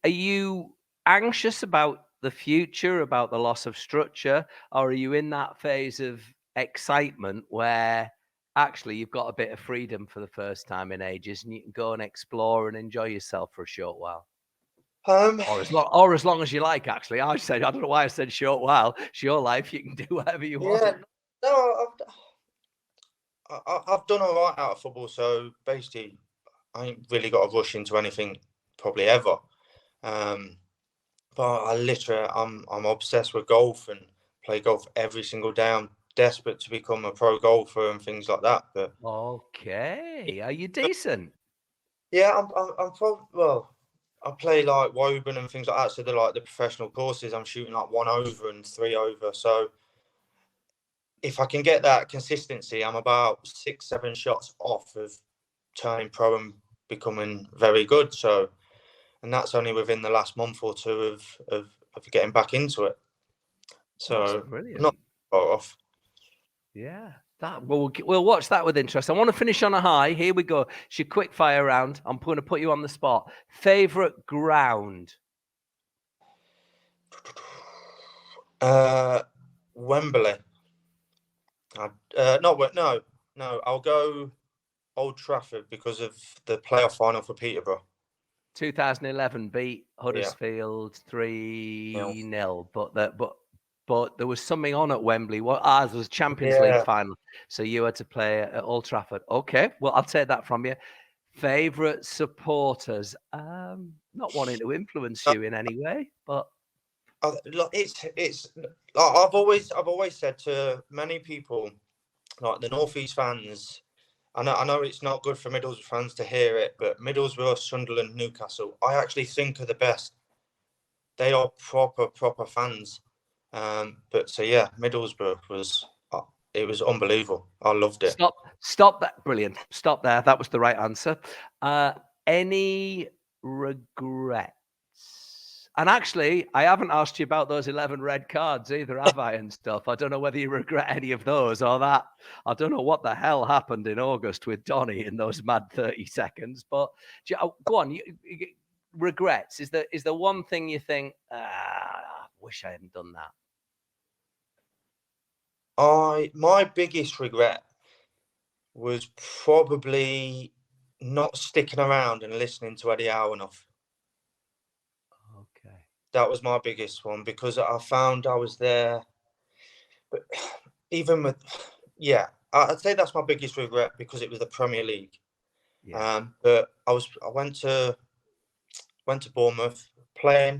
you anxious about the future, about the loss of structure, or are you in that phase of excitement where actually you've got a bit of freedom for the first time in ages and you can go and explore and enjoy yourself for a short while? Um, Or as long as you like, actually. I don't know why I said short while. It's your life. You can do whatever you yeah, want. no, I've done all right out of football, so basically, I ain't really got to rush into anything probably ever. Um, but I'm obsessed with golf and play golf every single day. I'm desperate to become a pro golfer and things like that. But Okay. Are you decent? yeah, I'm probably well. I play like Woburn and things like that. So they're like the professional courses. I'm shooting like 1 over and 3 over. So if I can get that consistency, I'm about 6, 7 shots off of turning pro and becoming very good. So, and that's only within the last month or two of getting back into it. That's So, not brilliant. far off. Yeah. We'll watch that with interest. I want to finish on a high. Here we go. It's your quick fire round. I'm going to put you on the spot. Favorite ground? Wembley. No. I'll go Old Trafford because of the playoff final for Peterborough. 2011 beat Yeah. Huddersfield Nil. 3-0, but there was something on at Wembley. What ours was Champions League Yeah. final, so you had to play at Old Trafford. Okay, well I'll take that from you. Favorite supporters? Not wanting to influence Uh, you in any way, but Look, it's like I've always said to many people, like the North East fans. I know it's not good for Middlesbrough fans to hear it, but Middlesbrough, Sunderland, Newcastle, I actually think are the best. They are proper fans. But so yeah, Middlesbrough it was unbelievable. I loved it. stop that. Brilliant. Stop there. That was the right answer. Any regrets? And actually, I haven't asked you about those 11 red cards either, have I? And stuff. I don't know whether you regret any of those or that. I don't know what the hell happened in August with Donny in those mad 30 seconds. But go on. Regrets. Is there one thing you think, I wish I hadn't done that? My biggest regret was probably not sticking around and listening to Eddie Howe enough. Okay. That was my biggest one because I found I was there. But even with, yeah, I'd say that's my biggest regret because it was the Premier League. Yeah. But I went to Bournemouth,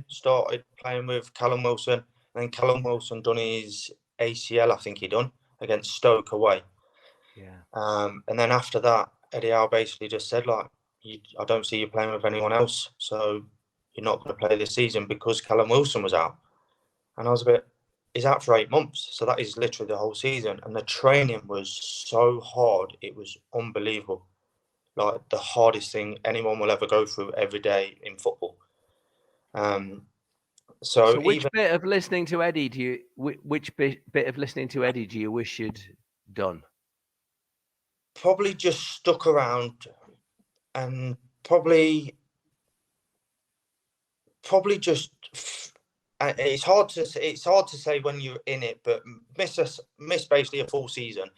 started playing with Callum Wilson, and then Callum Wilson done his ACL, I think he done, against Stoke away. Yeah. And then after that, Eddie Howe basically just said, like, I don't see you playing with anyone else, so you're not going to play this season because Callum Wilson was out. And I was a bit, he's out for 8 months, so that is literally the whole season. And the training was so hard, it was unbelievable. Like the hardest thing anyone will ever go through every day in football. So So, which even bit of listening to Eddie do you? Which bit of listening to Eddie do you wish you'd done? probably just stuck around and probably just it's hard to say when you're in it, but miss basically a full season.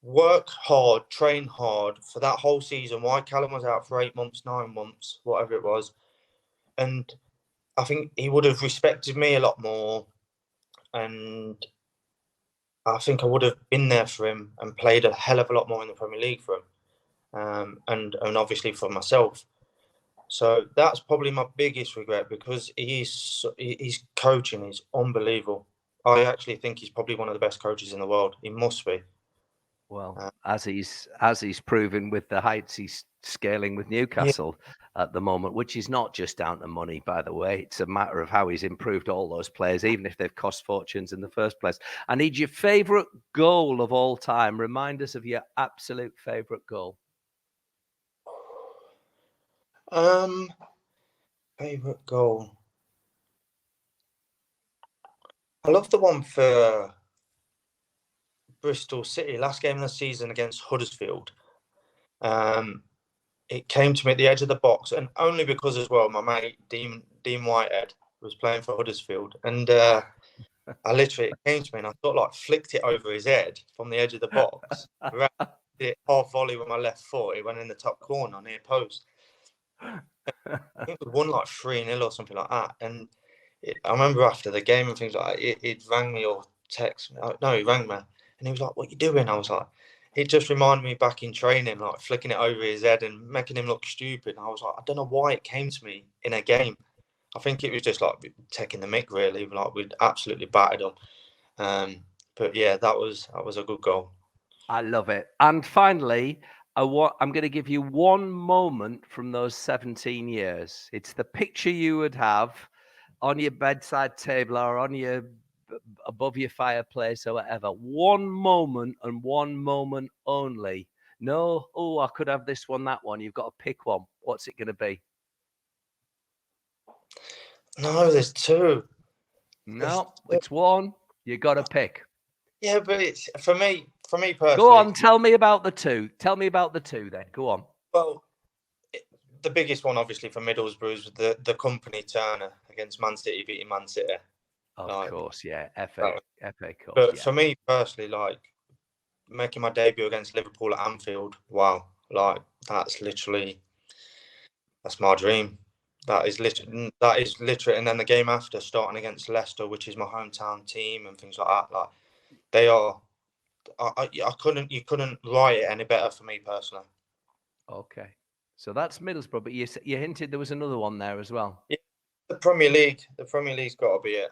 Work hard, train hard for that whole season. Why Callum was out for 8 months, 9 months, whatever it was, and I think he would have respected me a lot more, and I think I would have been there for him and played a hell of a lot more in the Premier League for him, and obviously for myself. So that's probably my biggest regret because his coaching is unbelievable. I actually think he's probably one of the best coaches in the world. He must be. Well, Uh, as he's proven with the heights he's scaling with yeah, Newcastle at the moment, which is not just down to money, by the way. It's a matter of how he's improved all those players, even if they've cost fortunes in the first place. I need your favourite goal of all time. Remind us of your absolute favourite goal. um, favorite goal. I love the one for Bristol City last game of the season against Huddersfield. Um, it came to me at the edge of the box, and only because as well, my mate Dean Whitehead was playing for Huddersfield, and I literally, it came to me and I sort of like flicked it over his head from the edge of the box. It half volley with my left foot. It went in the top corner near post. I think we won like 3-0 or something like that. And I remember after the game and things like that, it rang me or text me. No, he rang me and he was like, "What you doing?" I was like, it just reminded me back in training, like flicking it over his head and making him look stupid. And I was like, I don't know why it came to me in a game. I think it was just like taking the mick, really. Like we'd absolutely battered them. But yeah, that was a good goal. I love it. And finally, I'm going to give you one moment from those 17 years. It's the picture you would have on your bedside table or on your above your fireplace or whatever. One moment and one moment only. No, oh, I could have this one, that one. You've got to pick one. What's it going to be? No, there's two. No, it's one. You got to pick. Yeah, but it's for me personally. Go on, tell me about the two. Tell me about the two then. Go on. Well, the biggest one, obviously, for Middlesbrough was the company Turner against Man City, beating Man City. Of course, yeah. FA course. But yeah. for me personally, like making my debut against Liverpool at Anfield, wow, like that's my dream. That is literally, and then the game after, starting against Leicester, which is my hometown team, and things like that. Like they are, you couldn't write it any better for me personally. Okay, so that's Middlesbrough, but you hinted there was another one there as well. Yeah, the Premier League's got to be it.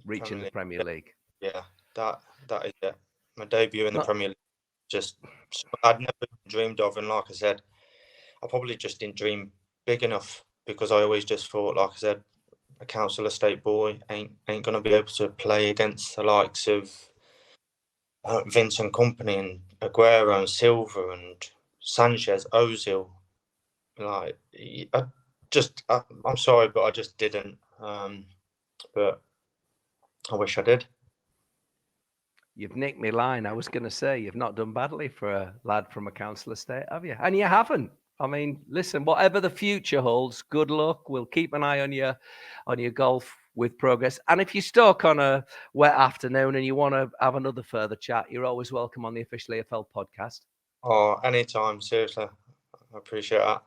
Reaching the Premier League. Yeah, that is it. My debut in the Premier League, just I'd never dreamed of, and like I said, I probably just didn't dream big enough because I always just thought, like I said, a council estate boy ain't gonna be able to play against the likes of Vincent Kompany and Aguero and Silva and Sanchez, Ozil. Like, I'm sorry, but I just didn't. But I wish I did. You've nicked me line. I was going to say you've not done badly for a lad from a council estate, have you? And you haven't. I mean, listen, whatever the future holds, good luck. We'll keep an eye on your golf with progress. And if you're stuck on a wet afternoon and you want to have another further chat, you're always welcome on the Official AFL podcast. Oh, anytime. Seriously. I appreciate that.